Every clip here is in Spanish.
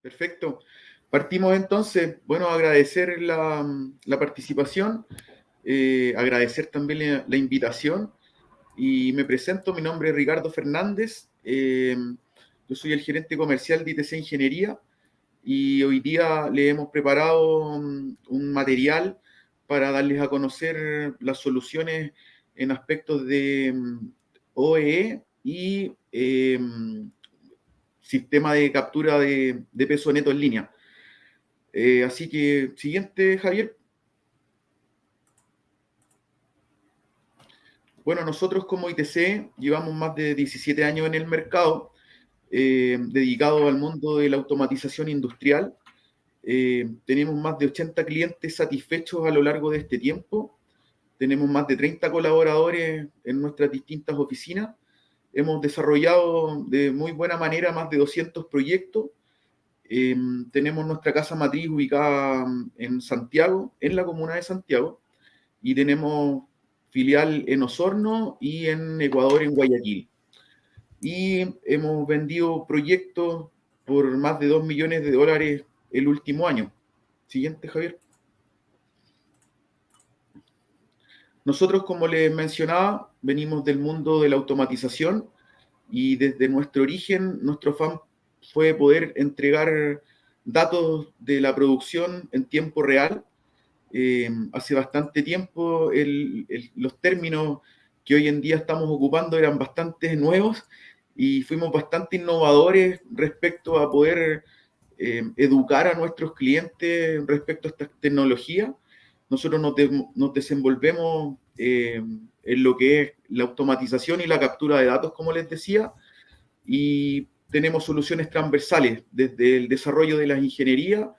Perfecto. Partimos entonces, bueno, agradecer la participación, agradecer también la invitación y me presento, mi nombre es Ricardo Fernández, yo soy el gerente comercial de ITC Ingeniería y hoy día le hemos preparado un material para darles a conocer las soluciones en aspectos de OEE y sistema de captura de peso neto en línea. Así que, siguiente, Javier. Bueno, nosotros como ITC llevamos más de 17 años en el mercado, dedicado al mundo de la automatización industrial. Tenemos más de 80 clientes satisfechos a lo largo de este tiempo. Tenemos más de 30 colaboradores en nuestras distintas oficinas. Hemos desarrollado de muy buena manera más de 200 proyectos. Tenemos nuestra casa matriz ubicada en Santiago, en la comuna de Santiago, y tenemos filial en Osorno y en Ecuador, en Guayaquil. Y hemos vendido proyectos por más de 2 millones de dólares el último año. Siguiente, Javier. Nosotros, como les mencionaba, venimos del mundo de la automatización y desde nuestro origen, nuestro afán fue poder entregar datos de la producción en tiempo real. Hace bastante tiempo los términos que hoy en día estamos ocupando eran bastante nuevos y fuimos bastante innovadores respecto a poder educar a nuestros clientes respecto a esta tecnología. Nosotros nos desenvolvemos en lo que es la automatización y la captura de datos, como les decía, y tenemos soluciones transversales, desde el desarrollo de las ingenierías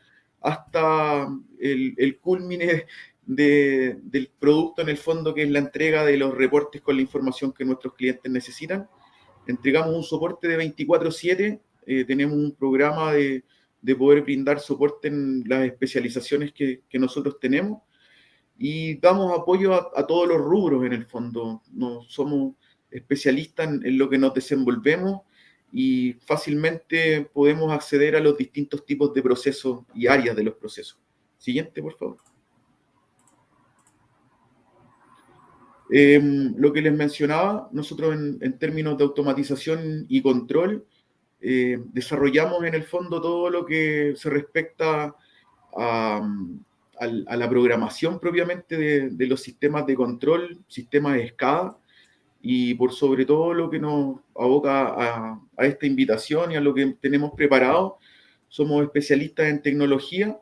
hasta el culmine del producto en el fondo, que es la entrega de los reportes con la información que nuestros clientes necesitan. Entregamos un soporte de 24/7, tenemos un programa de poder brindar soporte en las especializaciones que nosotros tenemos y damos apoyo a todos los rubros en el fondo. No somos especialistas en lo que nos desenvolvemos y fácilmente podemos acceder a los distintos tipos de procesos y áreas de los procesos. Siguiente, por favor. Lo que les mencionaba, nosotros en términos de automatización y control, desarrollamos en el fondo todo lo que se respecta a la programación propiamente de los sistemas de control, sistemas de SCADA, y por sobre todo lo que nos aboca a esta invitación y a lo que tenemos preparado. Somos especialistas en tecnología,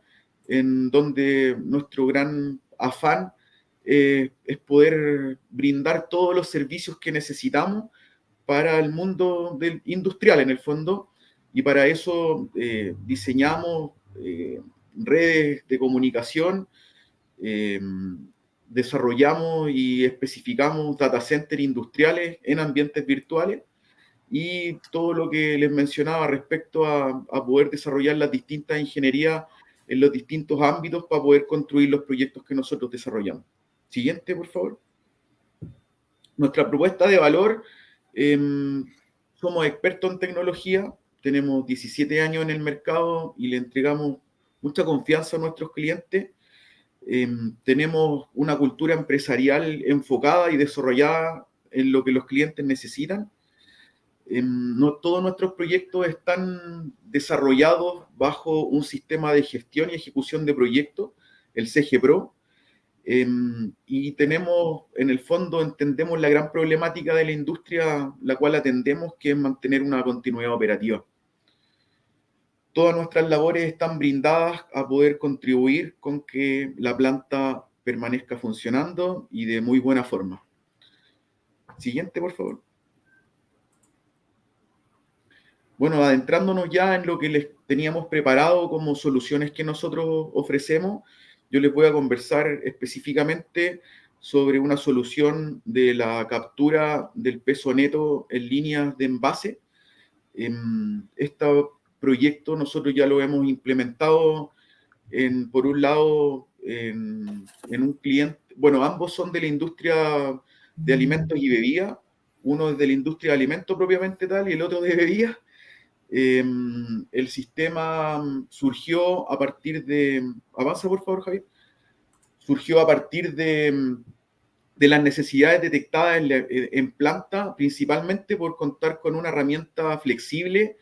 en donde nuestro gran afán es poder brindar todos los servicios que necesitamos para el mundo industrial en el fondo, y para eso diseñamos redes de comunicación, eh, desarrollamos y especificamos data centers industriales en ambientes virtuales y todo lo que les mencionaba respecto a poder desarrollar las distintas ingenierías en los distintos ámbitos para poder construir los proyectos que nosotros desarrollamos. Siguiente, por favor. Nuestra propuesta de valor, eh, somos expertos en tecnología, tenemos 17 años en el mercado y le entregamos mucha confianza a nuestros clientes. Tenemos una cultura empresarial enfocada y desarrollada en lo que los clientes necesitan. No todos nuestros proyectos están desarrollados bajo un sistema de gestión y ejecución de proyectos, el CG Pro, y tenemos, en el fondo, entendemos la gran problemática de la industria, la cual atendemos, que es mantener una continuidad operativa. Todas nuestras labores están brindadas a poder contribuir con que la planta permanezca funcionando y de muy buena forma. Siguiente, por favor. Bueno, adentrándonos ya en lo que les teníamos preparado como soluciones que nosotros ofrecemos, yo les voy a conversar específicamente sobre una solución de la captura del peso neto en líneas de envase. Este proyecto nosotros ya lo hemos implementado por un lado en un cliente, bueno, ambos son de la industria de alimentos y bebidas, uno es de la industria de alimentos propiamente tal y el otro de bebidas. El sistema surgió a partir de... Avanza, por favor, Javier. Surgió a partir de las necesidades detectadas en planta, principalmente por contar con una herramienta flexible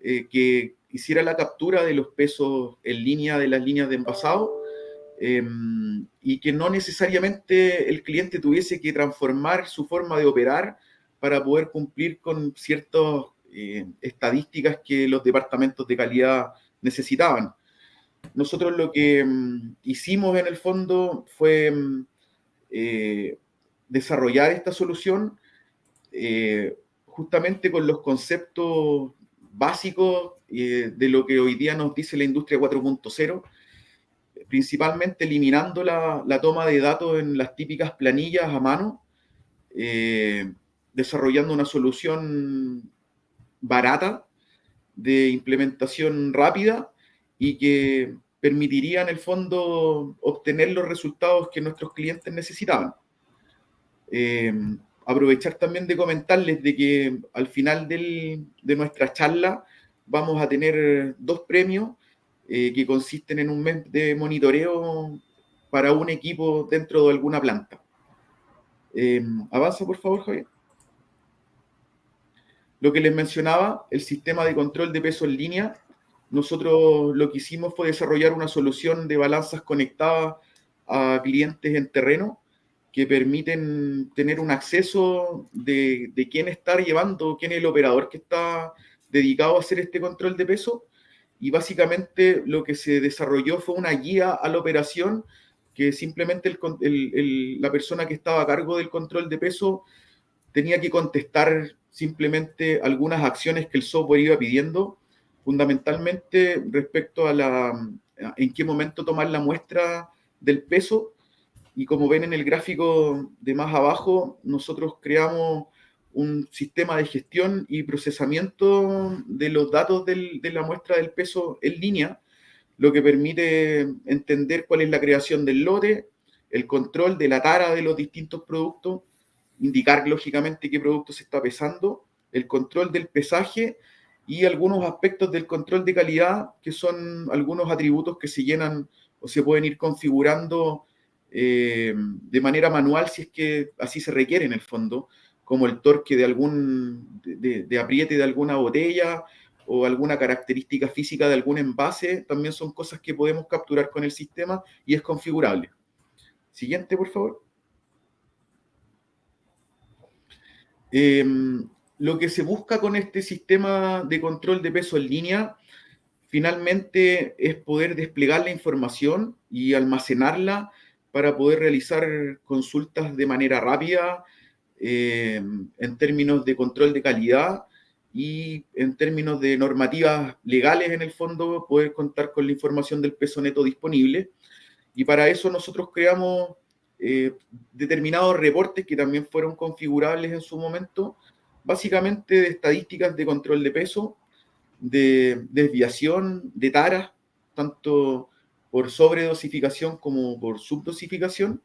que hiciera la captura de los pesos en línea de las líneas de envasado, y que no necesariamente el cliente tuviese que transformar su forma de operar para poder cumplir con ciertas estadísticas que los departamentos de calidad necesitaban. Nosotros lo que hicimos en el fondo fue desarrollar esta solución justamente con los conceptos básicos de lo que hoy día nos dice la industria 4.0, principalmente eliminando la toma de datos en las típicas planillas a mano, desarrollando una solución barata, de implementación rápida y que permitiría en el fondo obtener los resultados que nuestros clientes necesitaban. Aprovechar también de comentarles de que al final de nuestra charla vamos a tener 2 premios que consisten en un mes de monitoreo para un equipo dentro de alguna planta. Avanza, por favor, Javier. Lo que les mencionaba, el sistema de control de peso en línea, nosotros lo que hicimos fue desarrollar una solución de balanzas conectadas a clientes en terreno que permiten tener un acceso de quién está llevando, quién es el operador que está dedicado a hacer este control de peso. Y básicamente lo que se desarrolló fue una guía a la operación que simplemente la persona que estaba a cargo del control de peso tenía que contestar simplemente algunas acciones que el software iba pidiendo, fundamentalmente respecto a en qué momento tomar la muestra del peso. Y como ven en el gráfico de más abajo, nosotros creamos un sistema de gestión y procesamiento de los datos de la muestra del peso en línea, lo que permite entender cuál es la creación del lote, el control de la tara de los distintos productos, indicar lógicamente qué producto se está pesando, el control del pesaje y algunos aspectos del control de calidad, que son algunos atributos que se llenan o se pueden ir configurando de manera manual si es que así se requiere en el fondo, como el torque de apriete de alguna botella o alguna característica física de algún envase, también son cosas que podemos capturar con el sistema y es configurable. Siguiente, por favor. Lo que se busca con este sistema de control de peso en línea finalmente es poder desplegar la información y almacenarla para poder realizar consultas de manera rápida en términos de control de calidad y en términos de normativas legales, en el fondo, poder contar con la información del peso neto disponible. Y para eso nosotros creamos determinados reportes que también fueron configurables en su momento, básicamente de estadísticas de control de peso, de desviación, de taras, tanto por sobredosificación como por subdosificación,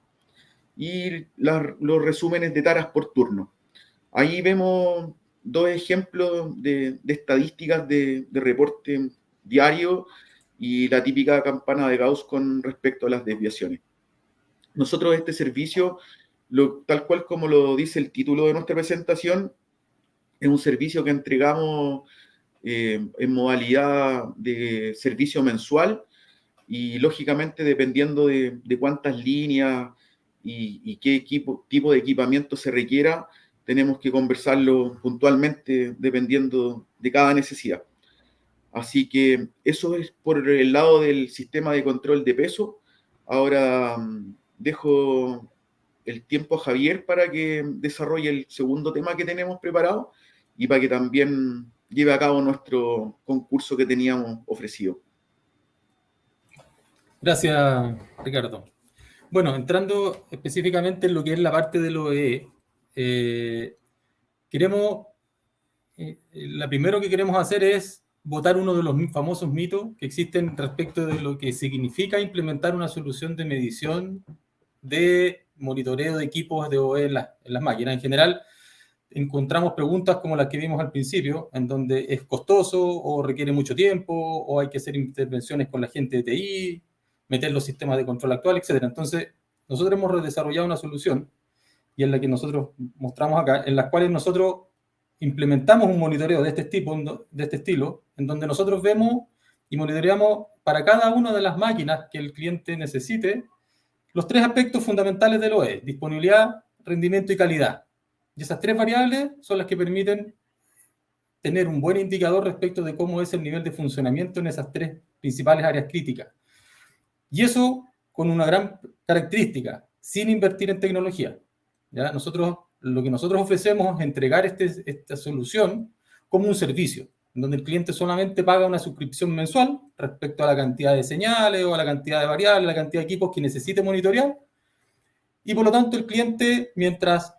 y los resúmenes de taras por turno. Ahí vemos 2 ejemplos de estadísticas de reporte diario y la típica campana de Gauss con respecto a las desviaciones. Nosotros este servicio, tal cual como lo dice el título de nuestra presentación, es un servicio que entregamos en modalidad de servicio mensual y lógicamente dependiendo de cuántas líneas y qué tipo de equipamiento se requiera, tenemos que conversarlo puntualmente dependiendo de cada necesidad. Así que eso es por el lado del sistema de control de peso. Ahora dejo el tiempo a Javier para que desarrolle el segundo tema que tenemos preparado y para que también lleve a cabo nuestro concurso que teníamos ofrecido. Gracias, Ricardo. Bueno, entrando específicamente en lo que es la parte de lo queremos, lo primero que queremos hacer es botar uno de los famosos mitos que existen respecto de lo que significa implementar una solución de medición de monitoreo de equipos de OE en las máquinas. En general, encontramos preguntas como las que vimos al principio, en donde es costoso o requiere mucho tiempo o hay que hacer intervenciones con la gente de TI, meter los sistemas de control actuales, etc. Entonces, nosotros hemos desarrollado una solución, y en la que nosotros mostramos acá, en las cuales nosotros implementamos un monitoreo de este tipo, de este estilo, en donde nosotros vemos y monitoreamos para cada una de las máquinas que el cliente necesite los 3 aspectos fundamentales del OE: disponibilidad, rendimiento y calidad. Y esas 3 variables son las que permiten tener un buen indicador respecto de cómo es el nivel de funcionamiento en esas 3 principales áreas críticas. Y eso con una gran característica: sin invertir en tecnología. ¿Ya? Lo que nosotros ofrecemos es entregar esta solución como un servicio, donde el cliente solamente paga una suscripción mensual respecto a la cantidad de señales o a la cantidad de variables, la cantidad de equipos que necesite monitorear. Y por lo tanto, el cliente, mientras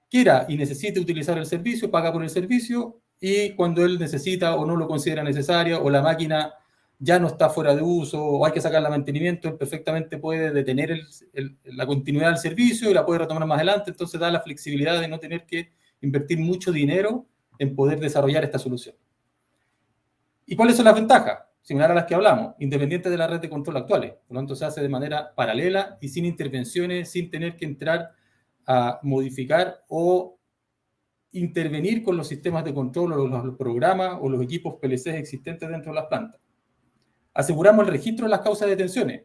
quiera y necesite utilizar el servicio, paga por el servicio, y cuando él necesita o no lo considera necesario, o la máquina ya no está fuera de uso, o hay que sacarle mantenimiento, él perfectamente puede detener la continuidad del servicio y la puede retomar más adelante. Entonces da la flexibilidad de no tener que invertir mucho dinero en poder desarrollar esta solución. ¿Y cuáles son las ventajas? Similar a las que hablamos, independientes de la red de control actuales. Por lo tanto, se hace de manera paralela y sin intervenciones, sin tener que entrar a modificar o intervenir con los sistemas de control o los programas o los equipos PLCs existentes dentro de las plantas. Aseguramos el registro de las causas de detenciones.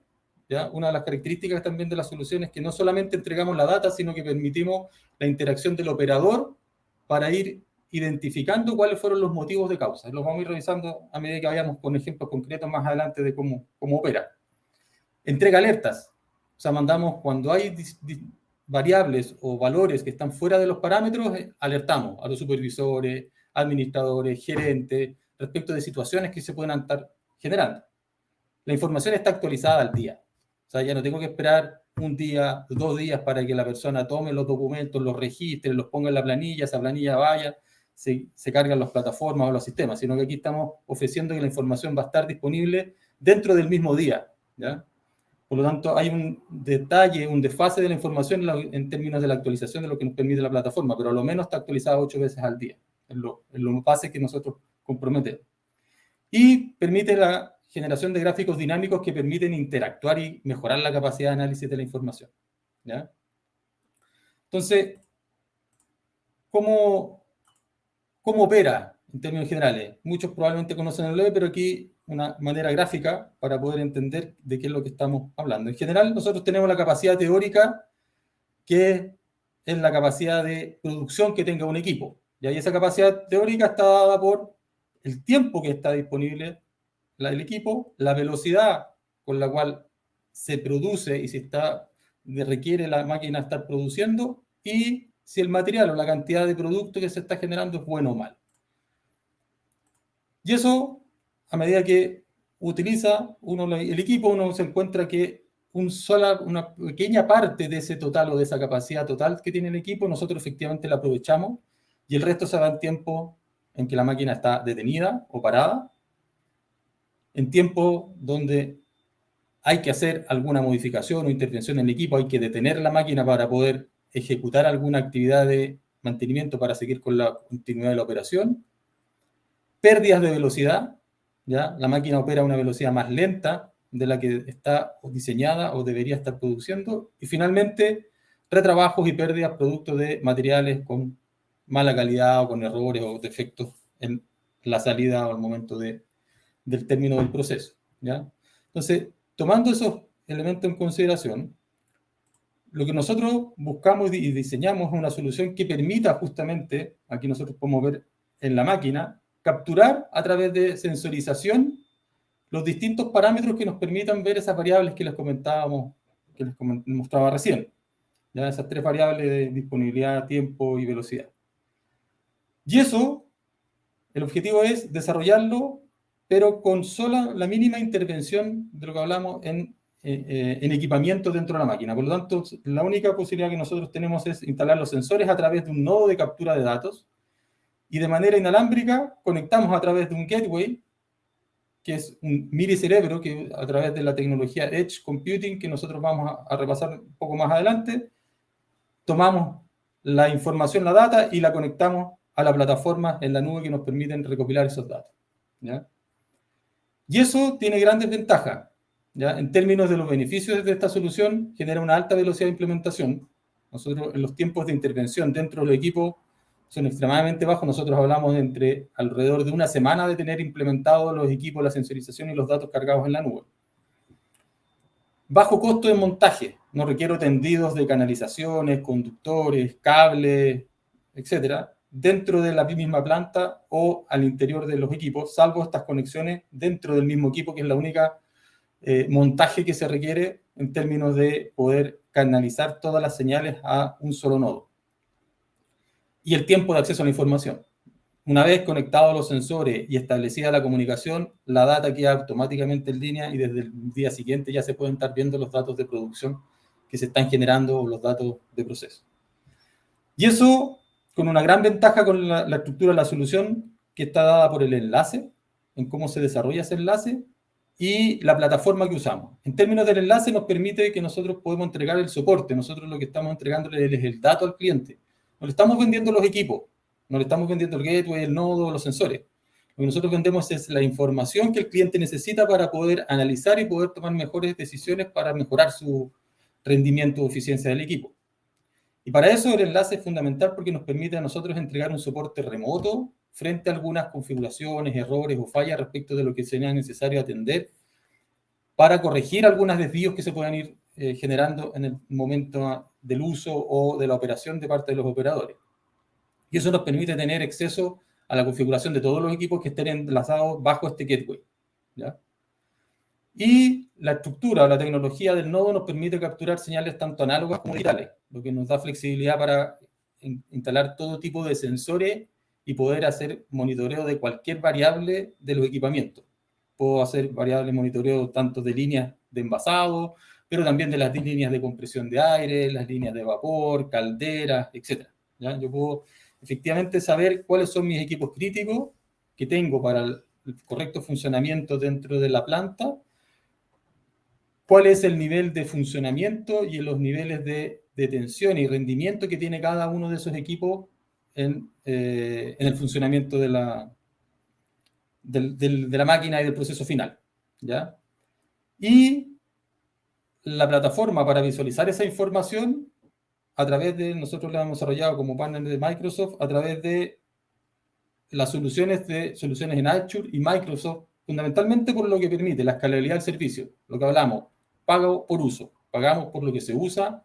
¿Ya? Una de las características también de la solución es que no solamente entregamos la data, sino que permitimos la interacción del operador para ir identificando cuáles fueron los motivos de causa. Los vamos a ir revisando a medida que vayamos con ejemplos concretos más adelante de cómo opera. Entrega alertas. O sea, mandamos cuando hay variables o valores que están fuera de los parámetros, alertamos a los supervisores, administradores, gerentes, respecto de situaciones que se pueden estar generando. La información está actualizada al día. O sea, ya no tengo que esperar un día, 2 días para que la persona tome los documentos, los registre, los ponga en la planilla, esa planilla vaya, se cargan las plataformas o los sistemas, sino que aquí estamos ofreciendo que la información va a estar disponible dentro del mismo día. ¿Ya? Por lo tanto, hay un detalle, un desfase de la información en términos de la actualización de lo que nos permite la plataforma, pero a lo menos está actualizada 8 veces al día, en lo base que nosotros comprometemos. Y permite la generación de gráficos dinámicos que permiten interactuar y mejorar la capacidad de análisis de la información. ¿Ya? Entonces, ¿cómo opera en términos generales? Muchos probablemente conocen el OE, pero aquí una manera gráfica para poder entender de qué es lo que estamos hablando. En general, nosotros tenemos la capacidad teórica, que es la capacidad de producción que tenga un equipo. Y ahí esa capacidad teórica está dada por el tiempo que está disponible el equipo, la velocidad con la cual se produce y si requiere la máquina estar produciendo, y si el material o la cantidad de producto que se está generando es bueno o mal. Y eso, a medida que utiliza el equipo, uno se encuentra que una pequeña parte de ese total o de esa capacidad total que tiene el equipo, nosotros efectivamente la aprovechamos, y el resto se va en tiempo en que la máquina está detenida o parada, en tiempo donde hay que hacer alguna modificación o intervención en el equipo, hay que detener la máquina para poder ejecutar alguna actividad de mantenimiento para seguir con la continuidad de la operación. Pérdidas de velocidad, ¿ya? La máquina opera a una velocidad más lenta de la que está diseñada o debería estar produciendo. Y finalmente, retrabajos y pérdidas producto de materiales con mala calidad o con errores o defectos en la salida o al momento del término del proceso. ¿Ya? Entonces, tomando esos elementos en consideración, lo que nosotros buscamos y diseñamos es una solución que permita justamente, aquí nosotros podemos ver en la máquina, capturar a través de sensorización los distintos parámetros que nos permitan ver esas variables que les comentábamos, que les mostraba recién. ¿Ya? Esas 3 variables de disponibilidad, tiempo y velocidad. Y eso, el objetivo es desarrollarlo, pero con sola la mínima intervención de lo que hablamos en equipamiento dentro de la máquina. Por lo tanto, la única posibilidad que nosotros tenemos es instalar los sensores a través de un nodo de captura de datos, y de manera inalámbrica conectamos a través de un gateway, que es un mini-cerebro, que a través de la tecnología Edge Computing, que nosotros vamos a repasar un poco más adelante, tomamos la información, la data, y la conectamos a la plataforma en la nube que nos permiten recopilar esos datos, ¿ya? Y eso tiene grandes ventajas, ¿ya? En términos de los beneficios de esta solución, genera una alta velocidad de implementación. Nosotros, en los tiempos de intervención dentro de los equipos son extremadamente bajos. Nosotros hablamos entre alrededor de una semana de tener implementados los equipos, la sensorización y los datos cargados en la nube. Bajo costo de montaje. No requiero tendidos de canalizaciones, conductores, cables, etcétera, dentro de la misma planta o al interior de los equipos, salvo estas conexiones dentro del mismo equipo, que es la única montaje que se requiere en términos de poder canalizar todas las señales a un solo nodo. Y el tiempo de acceso a la información. Una vez conectados los sensores y establecida la comunicación, la data queda automáticamente en línea y desde el día siguiente ya se pueden estar viendo los datos de producción que se están generando o los datos de proceso. Y eso con una gran ventaja con la estructura de la solución, que está dada por el enlace, en cómo se desarrolla ese enlace, y la plataforma que usamos. En términos del enlace nos permite que nosotros podemos entregar el soporte. Nosotros lo que estamos entregándole es el dato al cliente. No le estamos vendiendo los equipos, no le estamos vendiendo el gateway, el nodo, los sensores. Lo que nosotros vendemos es la información que el cliente necesita para poder analizar y poder tomar mejores decisiones para mejorar su rendimiento o eficiencia del equipo. Y para eso el enlace es fundamental porque nos permite a nosotros entregar un soporte remoto frente a algunas configuraciones, errores o fallas respecto de lo que sea necesario atender para corregir algunos desvíos que se puedan ir generando en el momento del uso o de la operación de parte de los operadores. Y eso nos permite tener acceso a la configuración de todos los equipos que estén enlazados bajo este gateway, ¿ya? Y la estructura o la tecnología del nodo nos permite capturar señales tanto análogas como digitales, lo que nos da flexibilidad para instalar todo tipo de sensores y poder hacer monitoreo de cualquier variable de los equipamientos. Puedo hacer variables monitoreo tanto de líneas de envasado, pero también de las líneas de compresión de aire, las líneas de vapor, calderas, etc. ¿Ya? Yo puedo efectivamente saber cuáles son mis equipos críticos que tengo para el correcto funcionamiento dentro de la planta, cuál es el nivel de funcionamiento y los niveles de tensión y rendimiento que tiene cada uno de esos equipos en el funcionamiento de la máquina y del proceso final, ¿ya? Y la plataforma para visualizar esa información, a través de, nosotros la hemos desarrollado como partner de Microsoft, a través de las soluciones en Azure y Microsoft, fundamentalmente por lo que permite la escalabilidad del servicio, lo que hablamos, pago por uso, pagamos por lo que se usa.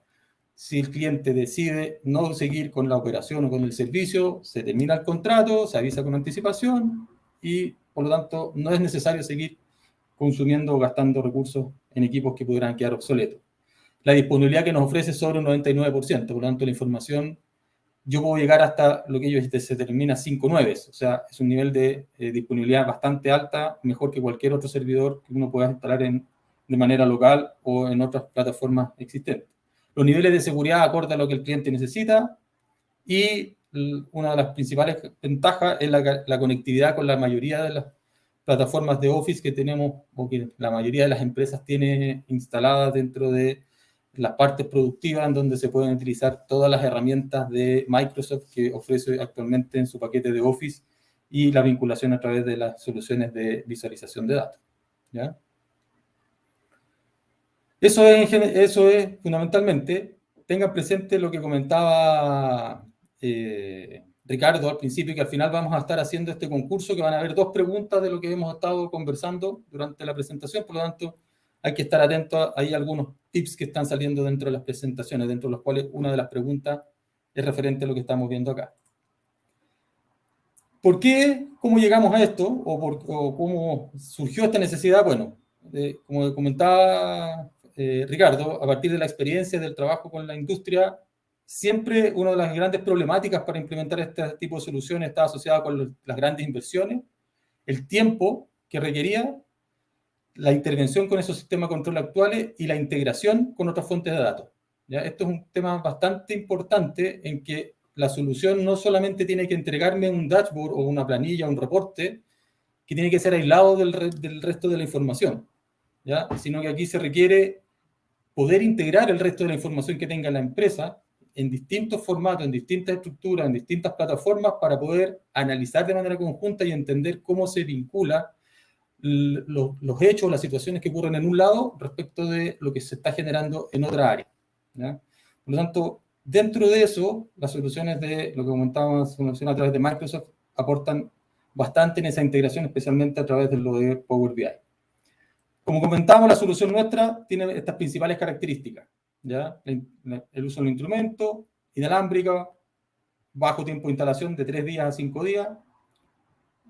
Si el cliente decide no seguir con la operación o con el servicio, se termina el contrato, se avisa con anticipación y, por lo tanto, no es necesario seguir consumiendo o gastando recursos en equipos que pudieran quedar obsoletos. La disponibilidad que nos ofrece es sobre un 99%, por lo tanto, la información, yo puedo llegar hasta lo que ellos se determina 5 9, o sea, es un nivel de disponibilidad bastante alta, mejor que cualquier otro servidor que uno pueda instalar de manera local o en otras plataformas existentes. Los niveles de seguridad acorde a lo que el cliente necesita y una de las principales ventajas es la conectividad con la mayoría de las plataformas de Office que tenemos o que la mayoría de las empresas tiene instaladas dentro de las partes productivas, en donde se pueden utilizar todas las herramientas de Microsoft que ofrece actualmente en su paquete de Office y la vinculación a través de las soluciones de visualización de datos, ¿ya? Eso es fundamentalmente. Tengan presente lo que comentaba Ricardo al principio, que al final vamos a estar haciendo este concurso, que van a haber 2 preguntas de lo que hemos estado conversando durante la presentación, por lo tanto hay que estar atentos. Hay algunos tips que están saliendo dentro de las presentaciones, dentro de los cuales una de las preguntas es referente a lo que estamos viendo acá. ¿Por qué? ¿Cómo llegamos a esto? ¿O cómo surgió esta necesidad? Bueno, como comentaba Ricardo, a partir de la experiencia del trabajo con la industria, siempre una de las grandes problemáticas para implementar este tipo de soluciones estaba asociada con las grandes inversiones, el tiempo que requería, la intervención con esos sistemas de control actuales y la integración con otras fuentes de datos, ¿ya? Esto es un tema bastante importante en que la solución no solamente tiene que entregarme un dashboard o una planilla, un reporte, que tiene que ser aislado del resto de la información, ¿ya? Sino que aquí se requiere poder integrar el resto de la información que tenga la empresa en distintos formatos, en distintas estructuras, en distintas plataformas para poder analizar de manera conjunta y entender cómo se vincula los hechos, las situaciones que ocurren en un lado respecto de lo que se está generando en otra área, ¿ya? Por lo tanto, dentro de eso, las soluciones de lo que comentábamos a través de Microsoft aportan bastante en esa integración, especialmente a través de lo de Power BI. Como comentamos, la solución nuestra tiene estas principales características, ¿ya? El uso del instrumento, inalámbrica, bajo tiempo de instalación de 3 días a 5 días,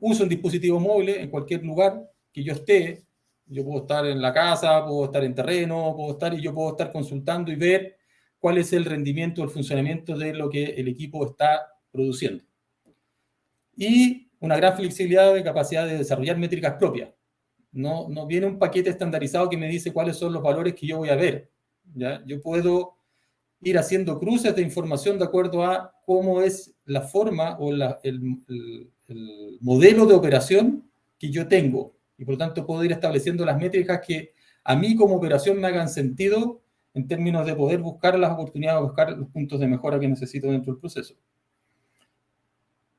uso en dispositivos móviles en cualquier lugar que yo esté. Yo puedo estar en la casa, puedo estar en terreno, yo puedo estar consultando y ver cuál es el rendimiento, el funcionamiento de lo que el equipo está produciendo. Y una gran flexibilidad de capacidad de desarrollar métricas propias. No viene un paquete estandarizado que me dice cuáles son los valores que yo voy a ver, ¿ya? Yo puedo ir haciendo cruces de información de acuerdo a cómo es la forma o el modelo de operación que yo tengo. Y por lo tanto puedo ir estableciendo las métricas que a mí como operación me hagan sentido en términos de poder buscar las oportunidades, buscar los puntos de mejora que necesito dentro del proceso.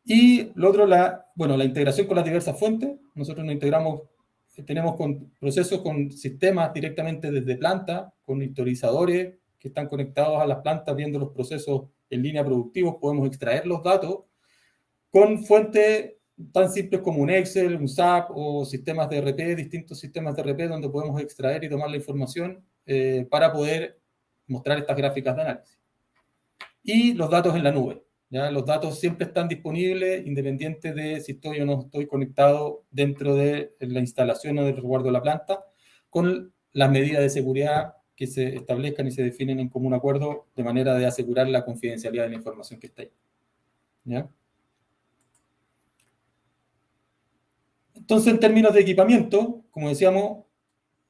Y lo otro, la integración con las diversas fuentes. Nosotros nos integramos, tenemos procesos con sistemas directamente desde planta, con historizadores que están conectados a las plantas viendo los procesos en línea productivos. Podemos extraer los datos con fuentes tan simples como un Excel, un SAP o sistemas de ERP, distintos sistemas de ERP donde podemos extraer y tomar la información para poder mostrar estas gráficas de análisis. Y los datos en la nube. ¿Ya? Los datos siempre están disponibles, independiente de si estoy o no estoy conectado dentro de la instalación o del resguardo de la planta, con las medidas de seguridad que se establezcan y se definen en común acuerdo de manera de asegurar la confidencialidad de la información que está ahí. ¿Ya? Entonces, en términos de equipamiento, como decíamos,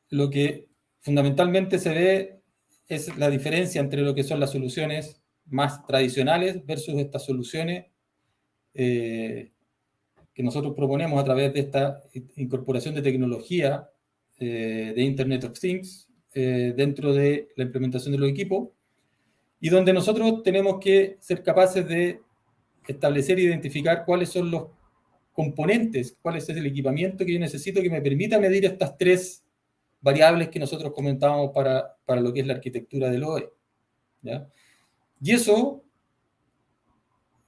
lo que fundamentalmente se ve es la diferencia entre lo que son las soluciones más tradicionales versus estas soluciones que nosotros proponemos a través de esta incorporación de tecnología de Internet of Things dentro de la implementación de los equipos, y donde nosotros tenemos que ser capaces de establecer e identificar cuáles son los componentes, cuál es el equipamiento que yo necesito que me permita medir estas 3 variables que nosotros comentábamos para lo que es la arquitectura del OE, ¿ya? Y eso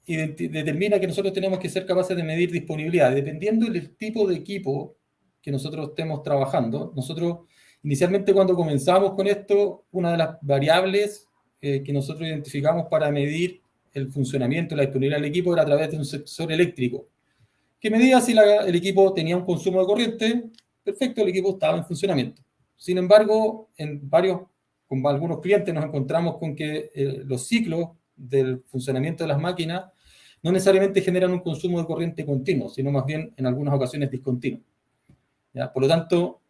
determina que nosotros tenemos que ser capaces de medir disponibilidad. Dependiendo del tipo de equipo que nosotros estemos trabajando, nosotros inicialmente cuando comenzamos con esto, una de las variables que nosotros identificamos para medir el funcionamiento, la disponibilidad del equipo era a través de un sensor eléctrico, que medía si el equipo tenía un consumo de corriente. Perfecto, el equipo estaba en funcionamiento. Sin embargo, con algunos clientes nos encontramos con que los ciclos del funcionamiento de las máquinas no necesariamente generan un consumo de corriente continuo, sino más bien en algunas ocasiones discontinuo. ¿Ya? Por lo tanto,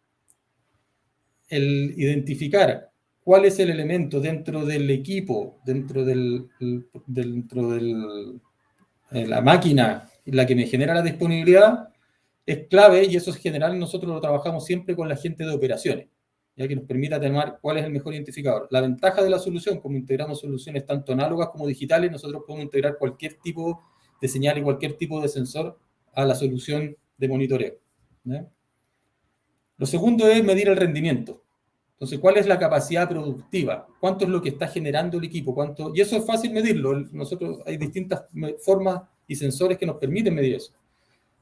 el identificar cuál es el elemento dentro del equipo, dentro de la máquina, la que me genera la disponibilidad, es clave, y eso en general nosotros lo trabajamos siempre con la gente de operaciones, ya que nos permita determinar cuál es el mejor identificador. La ventaja de la solución, como integramos soluciones tanto análogas como digitales, nosotros podemos integrar cualquier tipo de señal y cualquier tipo de sensor a la solución de monitoreo, ¿ya? Lo segundo es medir el rendimiento. Entonces, ¿cuál es la capacidad productiva? ¿Cuánto es lo que está generando el equipo? Y eso es fácil medirlo. Hay distintas formas y sensores que nos permiten medir eso.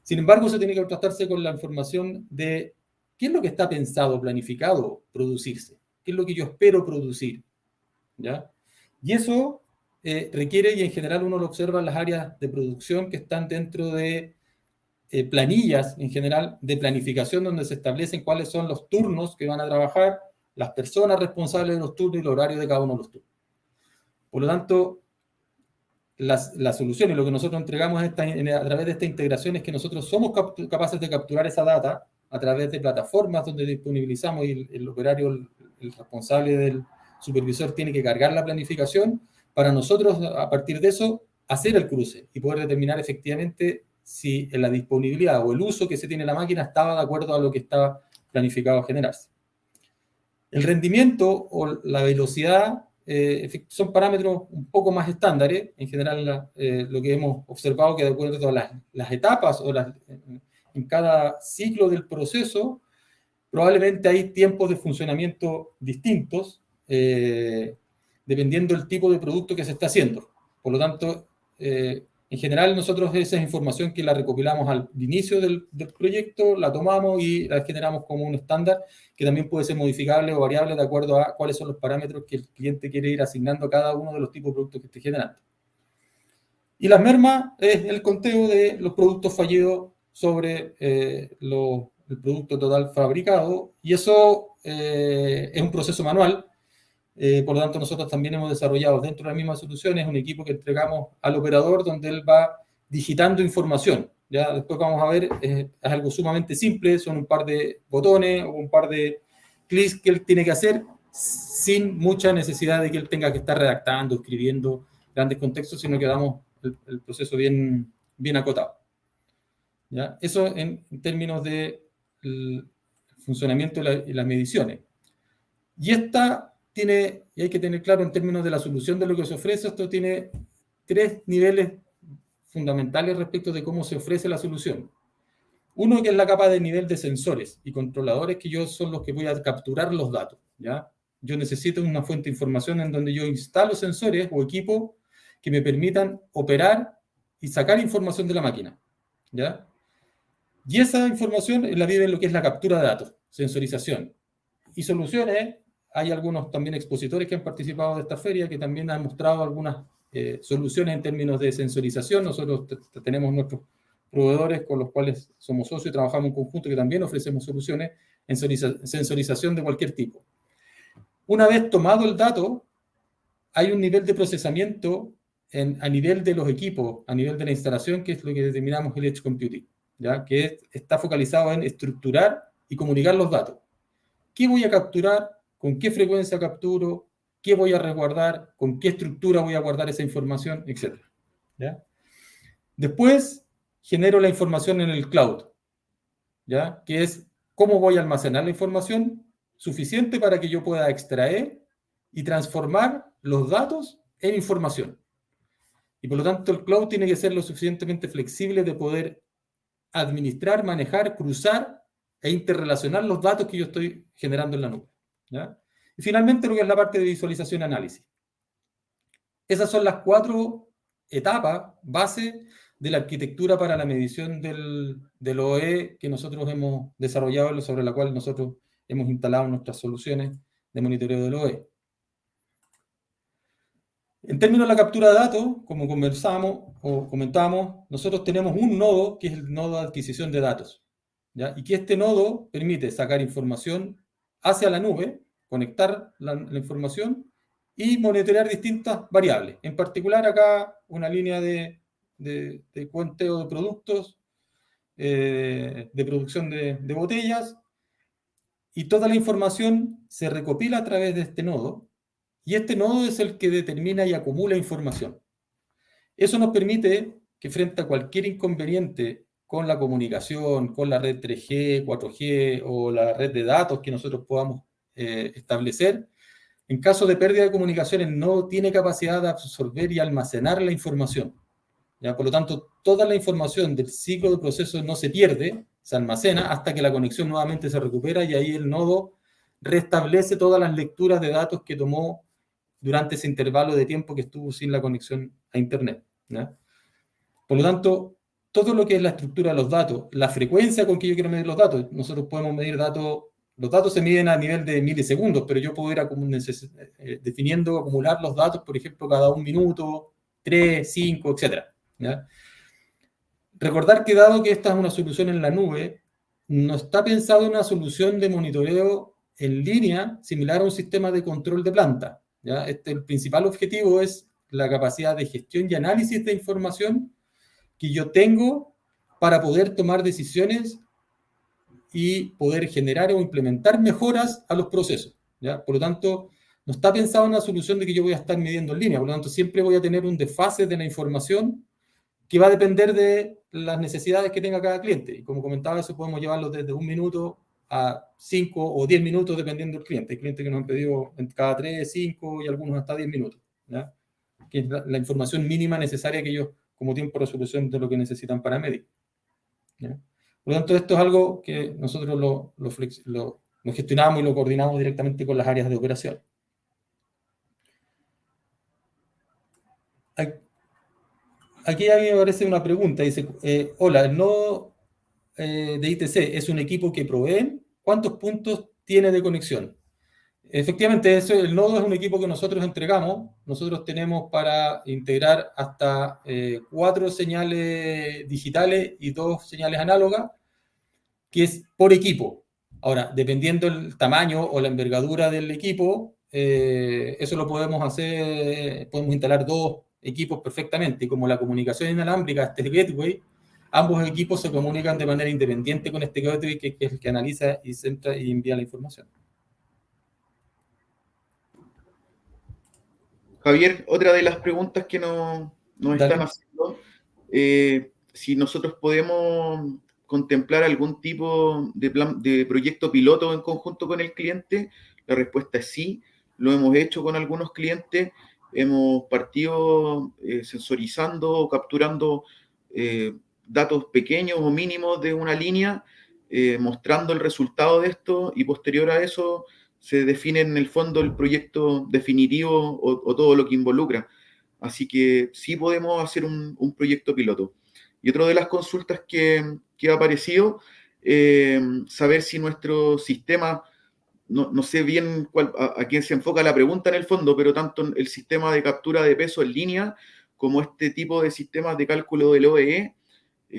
Sin embargo, eso tiene que contrastarse con la información de qué es lo que está pensado, planificado producirse, qué es lo que yo espero producir, ¿ya? Y eso requiere, y en general uno lo observa en las áreas de producción que están dentro de planillas, en general, de planificación, donde se establecen cuáles son los turnos que van a trabajar, las personas responsables de los turnos y el horario de cada uno de los turnos. Por lo tanto, la solución y lo que nosotros entregamos a través de esta integración es que nosotros somos capaces de capturar esa data a través de plataformas donde disponibilizamos y el operario, el responsable del supervisor tiene que cargar la planificación para nosotros, a partir de eso, hacer el cruce y poder determinar efectivamente si la disponibilidad o el uso que se tiene en la máquina estaba de acuerdo a lo que estaba planificado generarse. El rendimiento o la velocidad son parámetros un poco más estándares. En general, lo que hemos observado que de acuerdo a las etapas o en cada ciclo del proceso, probablemente hay tiempos de funcionamiento distintos, dependiendo del tipo de producto que se está haciendo. Por lo tanto, en general nosotros esa es información que la recopilamos al inicio del proyecto, la tomamos y la generamos como un estándar que también puede ser modificable o variable de acuerdo a cuáles son los parámetros que el cliente quiere ir asignando a cada uno de los tipos de productos que esté generando. Y las mermas es el conteo de los productos fallidos sobre el producto total fabricado, y eso es un proceso manual. Por lo tanto, nosotros también hemos desarrollado dentro de las mismas soluciones un equipo que entregamos al operador donde él va digitando información. Ya después vamos a ver, es algo sumamente simple, son un par de botones o un par de clics que él tiene que hacer sin mucha necesidad de que él tenga que estar redactando, escribiendo grandes contextos, sino que damos el proceso bien acotado. ¿Ya? Eso en términos de funcionamiento y las mediciones. Y y hay que tener claro en términos de la solución de lo que se ofrece, esto tiene 3 niveles fundamentales respecto de cómo se ofrece la solución. Uno, que es la capa de nivel de sensores y controladores, que son los que voy a capturar los datos. ¿Ya? Yo necesito una fuente de información en donde yo instalo sensores o equipos que me permitan operar y sacar información de la máquina. ¿Ya? Y esa información la vive en lo que es la captura de datos, sensorización. Y soluciones, hay algunos también expositores que han participado de esta feria que también han mostrado algunas soluciones en términos de sensorización. Nosotros tenemos nuestros proveedores con los cuales somos socios y trabajamos en conjunto que también ofrecemos soluciones en sensorización de cualquier tipo. Una vez tomado el dato, hay un nivel de procesamiento a nivel de los equipos, a nivel de la instalación, que es lo que denominamos el Edge Computing, ¿ya? Que está focalizado en estructurar y comunicar los datos. ¿Qué voy a capturar? ¿Con qué frecuencia capturo? ¿Qué voy a resguardar? ¿Con qué estructura voy a guardar esa información? Etcétera. ¿Ya? Después, genero la información en el cloud, ¿ya? Que es cómo voy a almacenar la información suficiente para que yo pueda extraer y transformar los datos en información. Y por lo tanto, el cloud tiene que ser lo suficientemente flexible de poder administrar, manejar, cruzar e interrelacionar los datos que yo estoy generando en la nube. ¿Ya? Y finalmente, lo que es la parte de visualización y análisis. Esas son las 4 etapas base de la arquitectura para la medición del OE que nosotros hemos desarrollado, sobre la cual nosotros hemos instalado nuestras soluciones de monitoreo del OE. En términos de la captura de datos, como comentamos, nosotros tenemos un nodo que es el nodo de adquisición de datos, ¿ya? Y que este nodo permite sacar información hacia la nube, conectar la información y monitorear distintas variables. En particular acá una línea de cuenteo de productos, de producción de botellas, y toda la información se recopila a través de este nodo, y este nodo es el que determina y acumula información. Eso nos permite que frente a cualquier inconveniente con la comunicación, con la red 3G, 4G o la red de datos que nosotros podamos establecer, en caso de pérdida de comunicaciones no tiene capacidad de absorber y almacenar la información. ¿Ya? Por lo tanto, toda la información del ciclo de procesos no se pierde, se almacena hasta que la conexión nuevamente se recupera y ahí el nodo restablece todas las lecturas de datos que tomó durante ese intervalo de tiempo que estuvo sin la conexión a Internet. ¿Ya? Por lo tanto, todo lo que es la estructura de los datos, la frecuencia con que yo quiero medir los datos, nosotros podemos medir datos, los datos se miden a nivel de milisegundos, pero yo puedo ir definiendo, acumular los datos, por ejemplo, cada 1 minuto, 3, 5, etc. ¿Ya? Recordar que dado que esta es una solución en la nube, no está pensado en una solución de monitoreo en línea similar a un sistema de control de planta. ¿Ya? El principal objetivo es la capacidad de gestión y análisis de información que yo tengo para poder tomar decisiones y poder generar o implementar mejoras a los procesos. ¿Ya? Por lo tanto, no está pensado en una solución de que yo voy a estar midiendo en línea. Por lo tanto, siempre voy a tener un desfase de la información que va a depender de las necesidades que tenga cada cliente. Y como comentaba, eso podemos llevarlo desde 1 minuto a 5 o 10 minutos dependiendo del cliente. Hay clientes que nos han pedido cada 3, 5 y algunos hasta 10 minutos, ¿ya? Que es la información mínima necesaria que ellos, como tiempo de resolución de lo que necesitan para medir, ¿ya? Por lo tanto, esto es algo que nosotros lo gestionamos y lo coordinamos directamente con las áreas de operación. Aquí a mí me aparece una pregunta, dice, hola, el nodo de ITC es un equipo que proveen, ¿cuántos puntos tiene de conexión? Efectivamente, el nodo es un equipo que nosotros entregamos. Nosotros tenemos para integrar hasta 4 señales digitales y 2 señales análogas, que es por equipo. Ahora, dependiendo el tamaño o la envergadura del equipo, eso lo podemos hacer, podemos instalar 2 equipos perfectamente. Y como la comunicación inalámbrica, este gateway, ambos equipos se comunican de manera independiente con este gateway, que es el que analiza y centra y envía la información. Javier, otra de las preguntas que nos están haciendo, si nosotros podemos contemplar algún tipo de plan, de proyecto piloto en conjunto con el cliente, la respuesta es sí, lo hemos hecho con algunos clientes, hemos partido sensorizando o capturando datos pequeños o mínimos de una línea, mostrando el resultado de esto, y posterior a eso se define en el fondo el proyecto definitivo o todo lo que involucra. Así que sí podemos hacer un proyecto piloto. Y otra de las consultas que ha aparecido, saber si nuestro sistema, no sé bien a quién se enfoca la pregunta en el fondo, pero tanto el sistema de captura de peso en línea como este tipo de sistemas de cálculo del OEE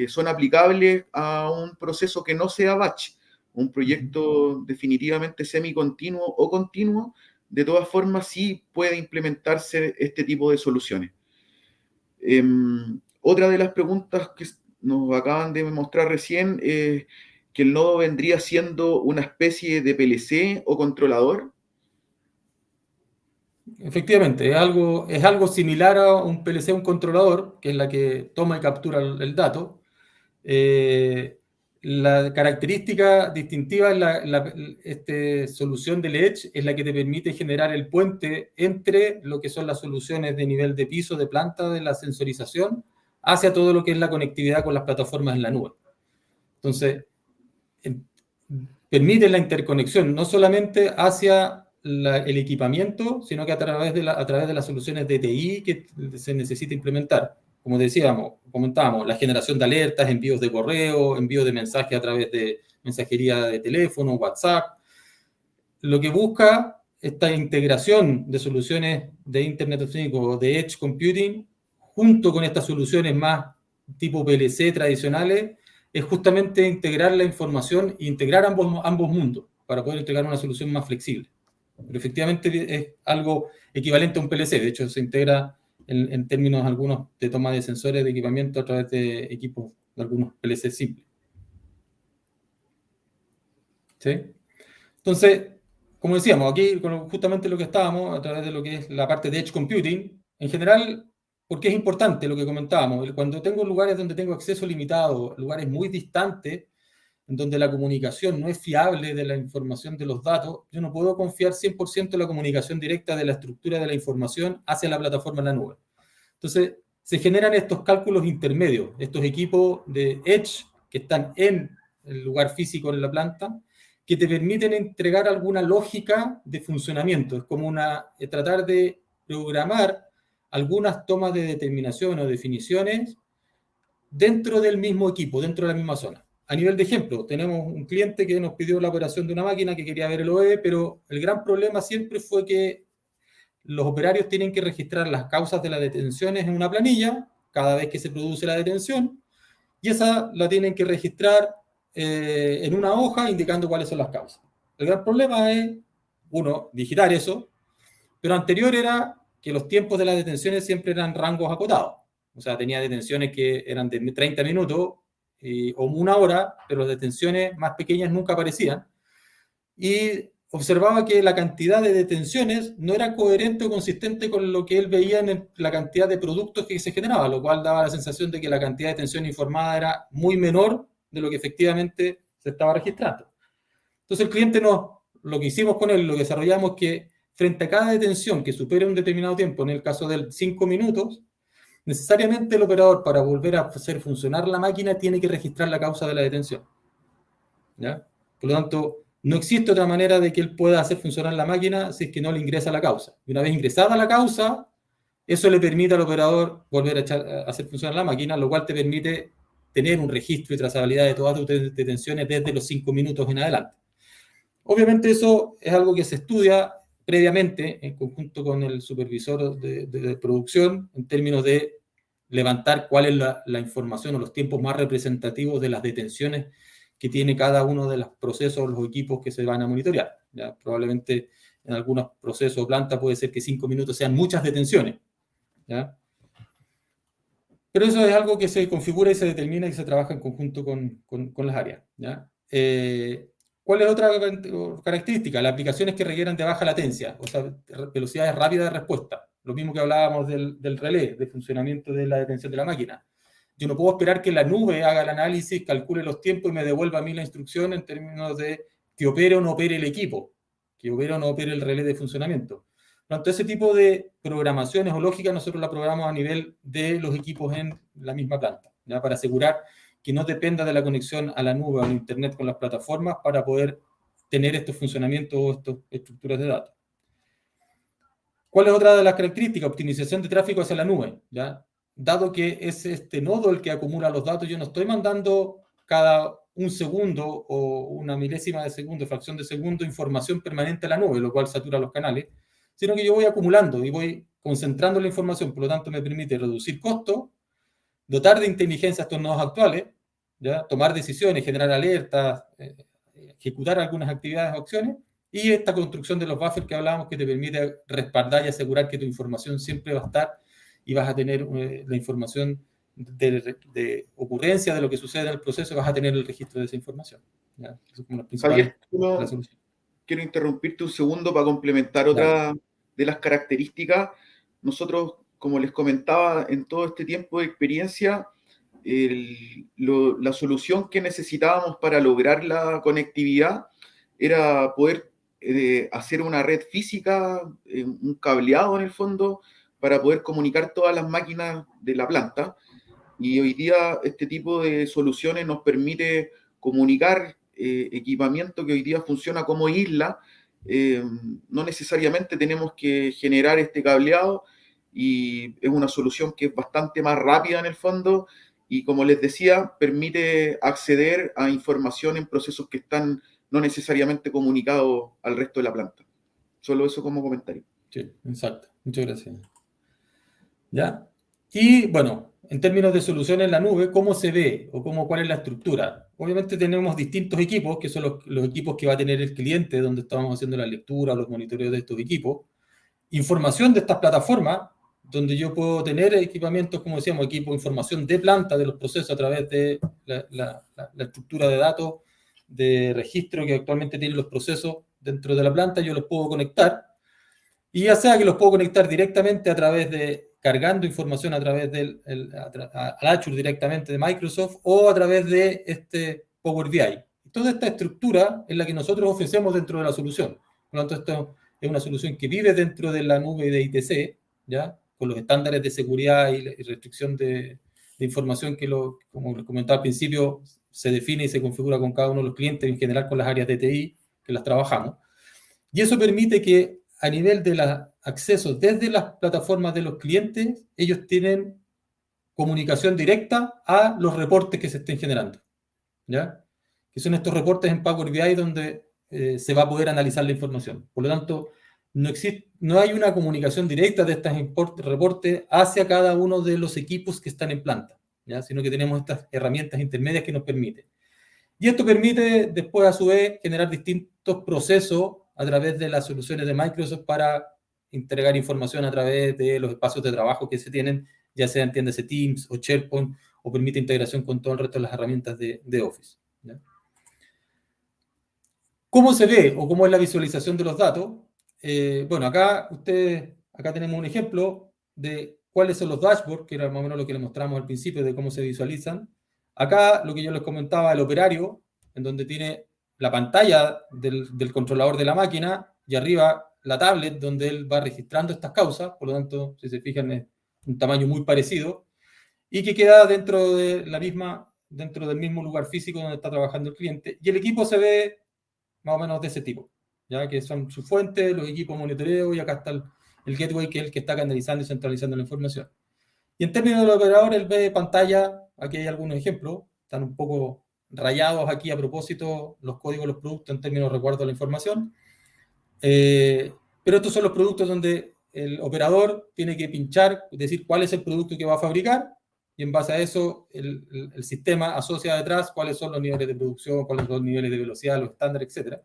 son aplicables a un proceso que no sea batch, un proyecto definitivamente semicontinuo o continuo. De todas formas, sí puede implementarse este tipo de soluciones. Otra de las preguntas que nos acaban de mostrar recién es que el nodo vendría siendo una especie de PLC o controlador. Efectivamente, es algo similar a un PLC, un controlador, que es la que toma y captura el dato. La característica distintiva de esta solución del Edge es la que te permite generar el puente entre lo que son las soluciones de nivel de piso, de planta, de la sensorización, hacia todo lo que es la conectividad con las plataformas en la nube. Entonces, permite la interconexión no solamente hacia el equipamiento, sino que a través de las soluciones de TI que se necesita implementar. Como comentábamos, la generación de alertas, envíos de correo, envíos de mensajes a través de mensajería de teléfono, WhatsApp. Lo que busca esta integración de soluciones de Internet of Things o de Edge Computing, junto con estas soluciones más tipo PLC tradicionales, es justamente integrar la información e integrar ambos mundos para poder entregar una solución más flexible. Pero efectivamente es algo equivalente a un PLC. De hecho, se integra en términos algunos de toma de sensores de equipamiento a través de equipos de algunos PLC simples. ¿Sí? Entonces, como decíamos, aquí justamente lo que estábamos, a través de lo que es la parte de Edge Computing, en general, porque es importante lo que comentábamos, cuando tengo lugares donde tengo acceso limitado, lugares muy distantes, en donde la comunicación no es fiable de la información de los datos, yo no puedo confiar 100% en la comunicación directa de la estructura de la información hacia la plataforma en la nube. Entonces, se generan estos cálculos intermedios, estos equipos de Edge que están en el lugar físico en la planta, que te permiten entregar alguna lógica de funcionamiento. Es como tratar de programar algunas tomas de determinación o definiciones dentro del mismo equipo, dentro de la misma zona. A nivel de ejemplo, tenemos un cliente que nos pidió la operación de una máquina que quería ver el OE, pero el gran problema siempre fue que los operarios tienen que registrar las causas de las detenciones en una planilla cada vez que se produce la detención, y esa la tienen que registrar en una hoja indicando cuáles son las causas. El gran problema es, uno, digitar eso, pero anterior era que los tiempos de las detenciones siempre eran rangos acotados. O sea, tenía detenciones que eran de 30 minutos o una hora, pero las detenciones más pequeñas nunca aparecían. Y observaba que la cantidad de detenciones no era coherente o consistente con lo que él veía en la cantidad de productos que se generaba, lo cual daba la sensación de que la cantidad de detención informada era muy menor de lo que efectivamente se estaba registrando. Entonces el cliente lo que hicimos con él, lo que desarrollamos, que frente a cada detención que supere un determinado tiempo, en el caso de 5 minutos, necesariamente el operador, para volver a hacer funcionar la máquina, tiene que registrar la causa de la detención, ¿ya? Por lo tanto, no existe otra manera de que él pueda hacer funcionar la máquina si es que no le ingresa la causa. Y una vez ingresada la causa, eso le permite al operador volver a hacer funcionar la máquina, lo cual te permite tener un registro y trazabilidad de todas tus detenciones desde los 5 minutos en adelante. Obviamente eso es algo que se estudia previamente en conjunto con el supervisor de producción en términos de levantar cuál es la información o los tiempos más representativos de las detenciones que tiene cada uno de los procesos o los equipos que se van a monitorear. ¿Ya? Probablemente en algunos procesos o plantas puede ser que 5 minutos sean muchas detenciones, ¿ya? Pero eso es algo que se configura y se determina y se trabaja en conjunto con las áreas, ¿ya? ¿Cuál es otra característica? Las aplicaciones que requieran de baja latencia, o sea, velocidades rápidas de respuesta. Lo mismo que hablábamos del relé, de funcionamiento de la detención de la máquina. Yo no puedo esperar que la nube haga el análisis, calcule los tiempos y me devuelva a mí la instrucción en términos de que opere o no opere el equipo, que opere o no opere el relé de funcionamiento. Por lo tanto, ese tipo de programaciones o lógicas nosotros la programamos a nivel de los equipos en la misma planta, ¿ya? Para asegurar que no dependa de la conexión a la nube o al internet con las plataformas para poder tener estos funcionamientos o estas estructuras de datos. ¿Cuál es otra de las características? Optimización de tráfico hacia la nube, ¿ya? Dado que es este nodo el que acumula los datos, yo no estoy mandando cada un segundo o una milésima de segundo, fracción de segundo, información permanente a la nube, lo cual satura los canales, sino que yo voy acumulando y voy concentrando la información, por lo tanto me permite reducir costos, dotar de inteligencia a estos nodos actuales, ¿ya? Tomar decisiones, generar alertas, ejecutar algunas actividades o acciones, y esta construcción de los buffers que hablábamos que te permite respaldar y asegurar que tu información siempre va a estar y vas a tener la información de ocurrencia de lo que sucede en el proceso, vas a tener el registro de esa información, ¿ya? Eso es como las principales Javier, quiero interrumpirte un segundo para complementar otra de las características. Nosotros, como les comentaba, en todo este tiempo de experiencia, la solución que necesitábamos para lograr la conectividad era poder hacer una red física, un cableado en el fondo, para poder comunicar todas las máquinas de la planta. Y hoy día este tipo de soluciones nos permite comunicar equipamiento que hoy día funciona como isla. No necesariamente tenemos que generar este cableado y es una solución que es bastante más rápida en el fondo y, como les decía, permite acceder a información en procesos que están no necesariamente comunicados al resto de la planta. Solo eso como comentario. Sí, exacto. Muchas gracias. ¿Ya? Y bueno, en términos de soluciones en la nube, ¿cómo se ve o cuál es la estructura? Obviamente tenemos distintos equipos, que son los equipos que va a tener el cliente, donde estamos haciendo la lectura, los monitoreos de estos equipos. Información de estas plataformas, donde yo puedo tener equipamientos, como decíamos, información de planta, de los procesos a través de la estructura de datos, de registro que actualmente tienen los procesos dentro de la planta, yo los puedo conectar. Y ya sea que los puedo conectar directamente a través de, cargando información a través del al Azure directamente de Microsoft o a través de este Power BI. Toda esta estructura es la que nosotros ofrecemos dentro de la solución. Por lo tanto, esto es una solución que vive dentro de la nube de ITC, ¿ya? Con los estándares de seguridad y restricción de información que, como les comentaba al principio, se define y se configura con cada uno de los clientes, en general con las áreas de TI que las trabajamos. Y eso permite que a nivel de los accesos desde las plataformas de los clientes, ellos tienen comunicación directa a los reportes que se estén generando, ¿ya? Que son estos reportes en Power BI donde se va a poder analizar la información. Por lo tanto, no hay una comunicación directa de estos reportes hacia cada uno de los equipos que están en planta, ¿ya? Sino que tenemos estas herramientas intermedias que nos permiten. Y esto permite después, a su vez, generar distintos procesos a través de las soluciones de Microsoft para entregar información a través de los espacios de trabajo que se tienen, ya sea, entiéndase, Teams o SharePoint, o permite integración con todo el resto de las herramientas de Office, ¿ya? ¿Cómo se ve o cómo es la visualización de los datos? Bueno, acá tenemos un ejemplo de cuáles son los dashboards, que era más o menos lo que les mostramos al principio de cómo se visualizan. Acá lo que yo les comentaba, el operario, en donde tiene la pantalla del controlador de la máquina y arriba la tablet donde él va registrando estas causas, por lo tanto, si se fijan, es un tamaño muy parecido, y que queda dentro del mismo lugar físico donde está trabajando el cliente, y el equipo se ve más o menos de ese tipo, ya que son sus fuentes, los equipos de monitoreo, y acá está el gateway, que es el que está canalizando y centralizando la información. Y en términos del operador, él ve pantalla, aquí hay algunos ejemplos, están un poco rayados aquí a propósito los códigos de los productos en términos de recuerdo de la información, pero estos son los productos donde el operador tiene que pinchar, decir cuál es el producto que va a fabricar, y en base a eso el sistema asocia detrás cuáles son los niveles de producción, cuáles son los niveles de velocidad, los estándares, etc.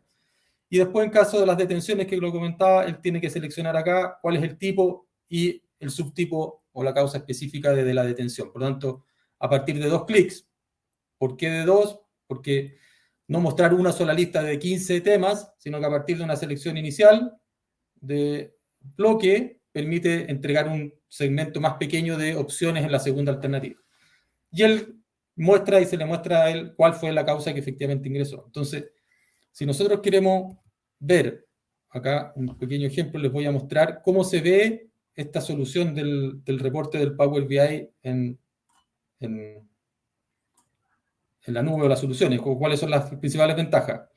Y después, en caso de las detenciones que lo comentaba, él tiene que seleccionar acá cuál es el tipo y el subtipo o la causa específica de la detención. Por lo tanto, a partir de 2 clics. ¿Por qué de 2? Porque no mostrar una sola lista de 15 temas, sino que a partir de una selección inicial de bloque permite entregar un segmento más pequeño de opciones en la segunda alternativa. Y él muestra y se le muestra a él cuál fue la causa que efectivamente ingresó. Entonces, si nosotros queremos ver, acá un pequeño ejemplo, les voy a mostrar cómo se ve esta solución del reporte del Power BI en la nube o las soluciones, cuáles son las principales ventajas.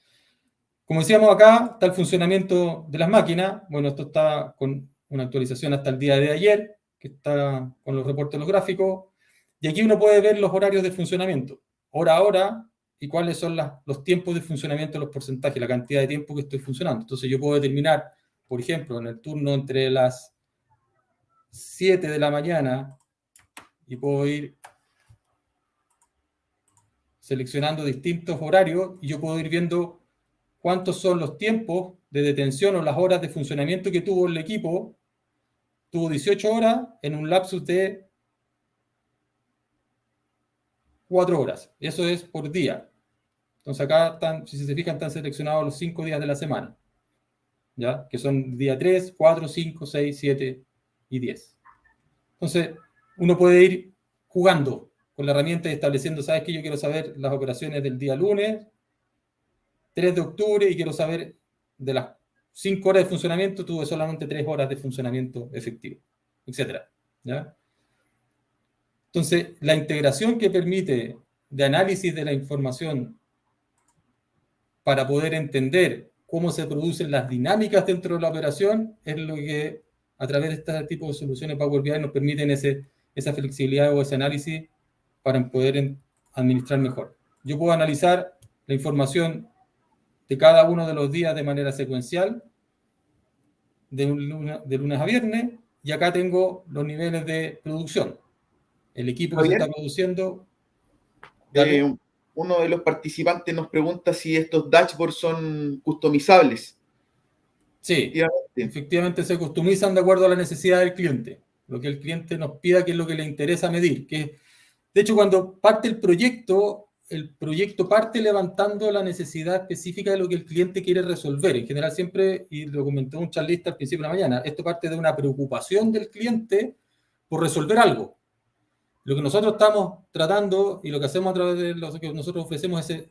Como decíamos acá, está el funcionamiento de las máquinas. Bueno, esto está con una actualización hasta el día de ayer, que está con los reportes de los gráficos. Y aquí uno puede ver los horarios de funcionamiento, hora a hora, y cuáles son los tiempos de funcionamiento, los porcentajes, la cantidad de tiempo que estoy funcionando. Entonces yo puedo determinar, por ejemplo, en el turno entre las 7 de la mañana, y puedo ir seleccionando distintos horarios, y yo puedo ir viendo cuántos son los tiempos de detención o las horas de funcionamiento que tuvo el equipo. Tuvo 18 horas en un lapsus de 4 horas. Eso es por día. Entonces acá están, si se fijan, están seleccionados los 5 días de la semana, ¿ya? Que son día 3, 4, 5, 6, 7 y 10. Entonces uno puede ir jugando con la herramienta y estableciendo, ¿sabes qué? Yo quiero saber las operaciones del día lunes, 3 de octubre, y quiero saber de las 5 horas de funcionamiento, tuve solamente 3 horas de funcionamiento efectivo, etc. ¿Ya? Entonces, la integración que permite de análisis de la información para poder entender cómo se producen las dinámicas dentro de la operación es lo que, a través de este tipo de soluciones Power BI, nos permiten esa flexibilidad o ese análisis para poder administrar mejor. Yo puedo analizar la información de cada uno de los días de manera secuencial, de lunes a viernes, y acá tengo los niveles de producción. El equipo que se está produciendo. Uno de los participantes nos pregunta si estos dashboards son customizables. Sí, efectivamente se customizan de acuerdo a la necesidad del cliente. Lo que el cliente nos pida, que es lo que le interesa medir. De hecho, cuando parte el proyecto parte levantando la necesidad específica de lo que el cliente quiere resolver. En general siempre, y lo comentó un charlista al principio de la mañana, esto parte de una preocupación del cliente por resolver algo. Lo que nosotros estamos tratando y lo que hacemos a través de lo que nosotros ofrecemos es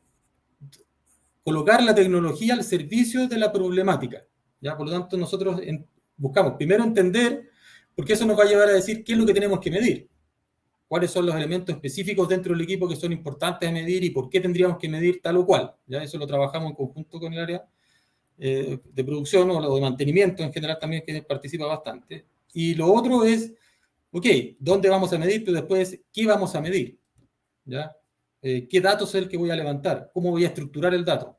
colocar la tecnología al servicio de la problemática, ¿ya? Por lo tanto, nosotros buscamos primero entender, porque eso nos va a llevar a decir qué es lo que tenemos que medir, cuáles son los elementos específicos dentro del equipo que son importantes de medir y por qué tendríamos que medir tal o cual. ¿Ya? Eso lo trabajamos en conjunto con el área de producción o de mantenimiento en general también, que participa bastante. Y lo otro es, ok, ¿dónde vamos a medir? Pero después, ¿qué vamos a medir? ¿Ya? ¿Qué datos es el que voy a levantar? ¿Cómo voy a estructurar el dato?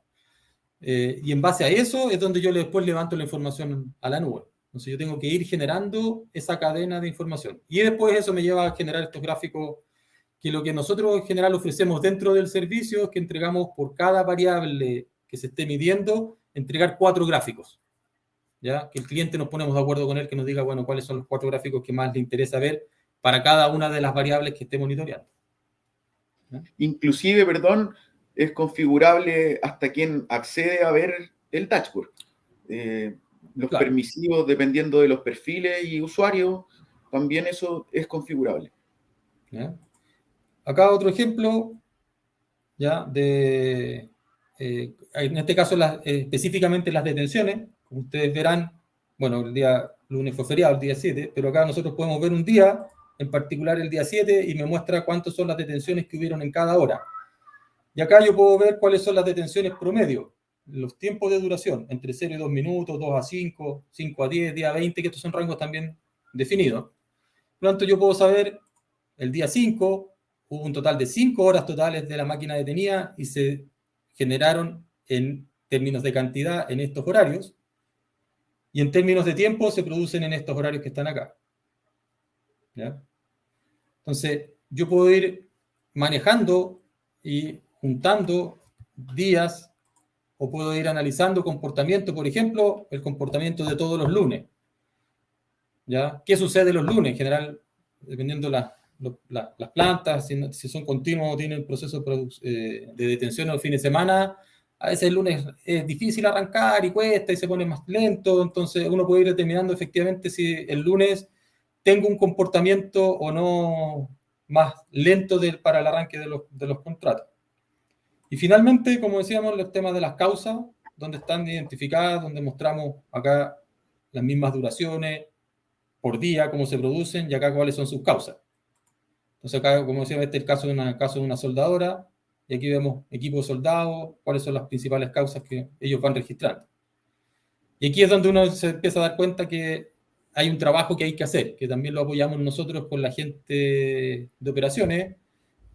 Y en base a eso es donde yo después levanto la información a la nube. Entonces yo tengo que ir generando esa cadena de información. Y después eso me lleva a generar estos gráficos, que lo que nosotros en general ofrecemos dentro del servicio es que entregamos por cada variable que se esté midiendo, entregar 4 gráficos. ¿Ya? Que el cliente nos ponemos de acuerdo con él, que nos diga, bueno, cuáles son los 4 gráficos que más le interesa ver para cada una de las variables que esté monitoreando. ¿Ya? Inclusive, perdón, es configurable hasta quien accede a ver el dashboard. Los claro. Permisivos, dependiendo de los perfiles y usuarios, también eso es configurable. ¿Ya? Acá otro ejemplo, ¿ya? De en este caso específicamente las detenciones, como ustedes verán, bueno, el día lunes fue feriado, el día 7, pero acá nosotros podemos ver un día, en particular el día 7, y me muestra cuántas son las detenciones que hubieron en cada hora. Y acá yo puedo ver cuáles son las detenciones promedio, los tiempos de duración, entre 0 y 2 minutos, 2 a 5, 5 a 10, 10 a 20, que estos son rangos también definidos. Por lo tanto, yo puedo saber, el día 5, hubo un total de 5 horas totales de la máquina detenida y se generaron en términos de cantidad en estos horarios, y en términos de tiempo se producen en estos horarios que están acá. ¿Ya? Entonces, yo puedo ir manejando y juntando días, o puedo ir analizando comportamiento, por ejemplo, el comportamiento de todos los lunes. ¿Ya? ¿Qué sucede los lunes? En general, dependiendo las plantas, si son continuos o tienen proceso de detención los fines de semana, a veces el lunes es difícil arrancar y cuesta y se pone más lento, entonces uno puede ir determinando efectivamente si el lunes tengo un comportamiento o no más lento para el arranque de los contratos. Y finalmente, como decíamos, los temas de las causas, donde están identificadas, donde mostramos acá las mismas duraciones por día, cómo se producen, y acá cuáles son sus causas. Entonces acá, como decíamos, este es el caso de una soldadora, y aquí vemos equipo de soldados, cuáles son las principales causas que ellos van registrando. Y aquí es donde uno se empieza a dar cuenta que hay un trabajo que hay que hacer, que también lo apoyamos nosotros con la gente de operaciones,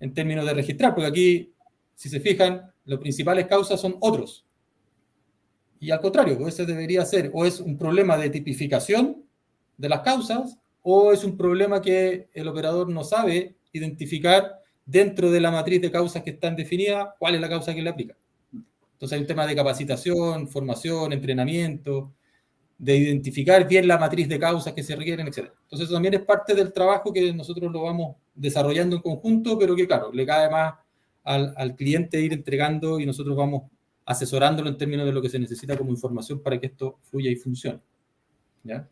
en términos de registrar, porque aquí, si se fijan, las principales causas son otros. Y al contrario, pues ese debería ser, o es un problema de tipificación de las causas, o es un problema que el operador no sabe identificar dentro de la matriz de causas que están definidas, cuál es la causa que le aplica. Entonces hay un tema de capacitación, formación, entrenamiento, de identificar bien la matriz de causas que se requieren, etc. Entonces eso también es parte del trabajo que nosotros lo vamos desarrollando en conjunto, pero que claro, le cae más al cliente ir entregando y nosotros vamos asesorándolo en términos de lo que se necesita como información para que esto fluya y funcione. ¿Ya?